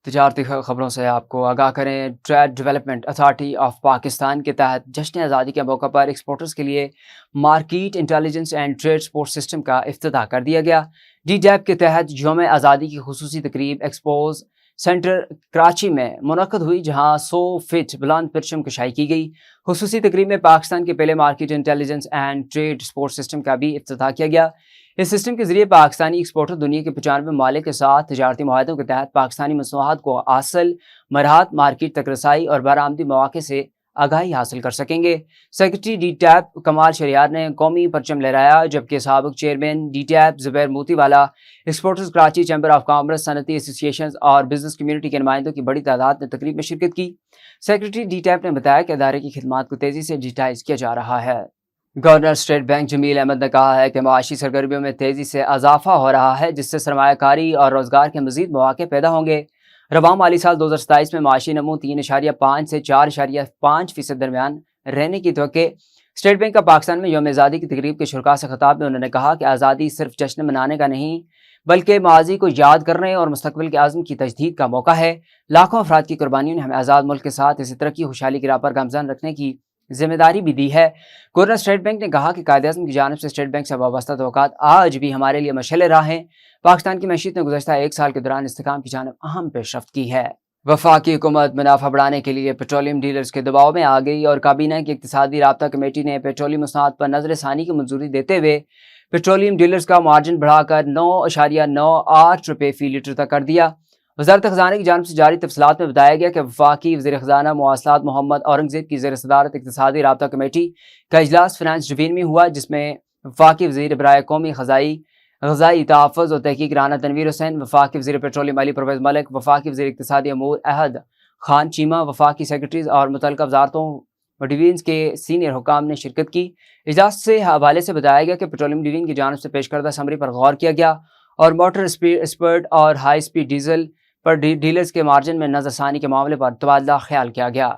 تجارتی خبروں سے آپ کو آگاہ کریں۔ Trade development authority of Pakistan کے تحت جشن آزادی کے موقع پر ایکسپورٹرز کے لیے market intelligence and trade support system کا افتتاح کر دیا گیا۔ ڈی ڈیپ کے تحت یوم آزادی کی خصوصی تقریب ایکسپوز سینٹر کراچی میں منعقد ہوئی، جہاں 100 فٹ بلند پرچم کشائی کی گئی۔ خصوصی تقریب میں پاکستان کے پہلے market intelligence and trade support system کا بھی افتتاح کیا گیا۔ اس سسٹم کے ذریعے پاکستانی ایکسپورٹر دنیا کے 95 ممالک کے ساتھ تجارتی معاہدوں کے تحت پاکستانی مصنوعات کو اصل مرحلات، مارکیٹ تک رسائی اور برآمدی مواقع سے آگاہی حاصل کر سکیں گے۔ سیکرٹری ڈی ٹیپ کمال شریار نے قومی پرچم لہرایا، جبکہ سابق چیئرمین ڈی ٹیپ زبیر موتی والا، exporters Karachi, chamber of commerce, صنعتی ایسوسی ایشنز اور بزنس کمیونٹی کے نمائندوں کی بڑی تعداد نے تقریب میں شرکت کی۔ سیکرٹری ڈی ٹیپ نے بتایا کہ ادارے کی خدمات کو تیزی سے ڈیجیٹائز کیا جا رہا ہے۔ گورنر اسٹیٹ بینک جمیل احمد نے کہا ہے کہ معاشی سرگرمیوں میں تیزی سے اضافہ ہو رہا ہے، جس سے سرمایہ کاری اور روزگار کے مزید مواقع پیدا ہوں گے۔ رواں مالی سال 2027 میں معاشی نمو 3.5 سے 4.5% درمیان رہنے کی توقع۔ اسٹیٹ بینک کا پاکستان میں یوم آزادی کی تقریب کے شرکاء سے خطاب میں انہوں نے کہا کہ آزادی صرف جشن منانے کا نہیں، بلکہ ماضی کو یاد کرنے اور مستقبل کے عزم کی تجدید کا موقع ہے۔ لاکھوں افراد کی قربانیوں نے ہمیں آزاد ملک کے ساتھ اسی ترقی خوشحالی کی راہ پر گامزن رکھنے کی ذمہ داری بھی دی ہے۔ گورنر اسٹیٹ بینک نے کہا کہ قائد اعظم کی جانب سے اسٹیٹ بینک سے وابستہ توقعات آج بھی ہمارے لیے مشعل راہ ہیں۔ پاکستان کی معیشت نے گزشتہ ایک سال کے دوران استحکام کی جانب اہم پیش رفت کی ہے۔ وفاقی حکومت منافع بڑھانے کے لیے پیٹرولیم ڈیلرز کے دباؤ میں آ گئی اور کابینہ کی اقتصادی رابطہ کمیٹی نے پیٹرولیم مصنوعات پر نظر ثانی کی منظوری دیتے ہوئے پیٹرولیم ڈیلرز کا مارجن بڑھا کر 9.98 روپے فی لیٹر تک کر دیا۔ وزارت خزانہ کی جانب سے جاری تفصیلات میں بتایا گیا کہ وفاقی وزیر خزانہ مواصلات محمد اورنگزیب کی زیر صدارت اقتصادی رابطہ کمیٹی کا اجلاس فنانس ڈویژن میں ہوا، جس میں وفاقی وزیر برائے قومی غذائی تحفظ اور تحقیق رانا تنویر حسین، وفاقی وزیر پیٹرولیم علی پرویز ملک، وفاقی وزیر اقتصادی امور احد خان چیمہ، وفاقی سیکرٹریز اور متعلقہ وزارتوں و ڈویژنز کے سینئر حکام نے شرکت کی۔ اجلاس سے حوالے سے بتایا گیا کہ پیٹرولیم ڈویژن کی جانب سے پیش کردہ سمری پر غور کیا گیا اور موٹر اسپرٹ اور ہائی اسپیڈ ڈیزل پر ڈیلرز کے مارجن میں نظر ثانی کے معاملے پر تبادلہ خیال کیا گیا۔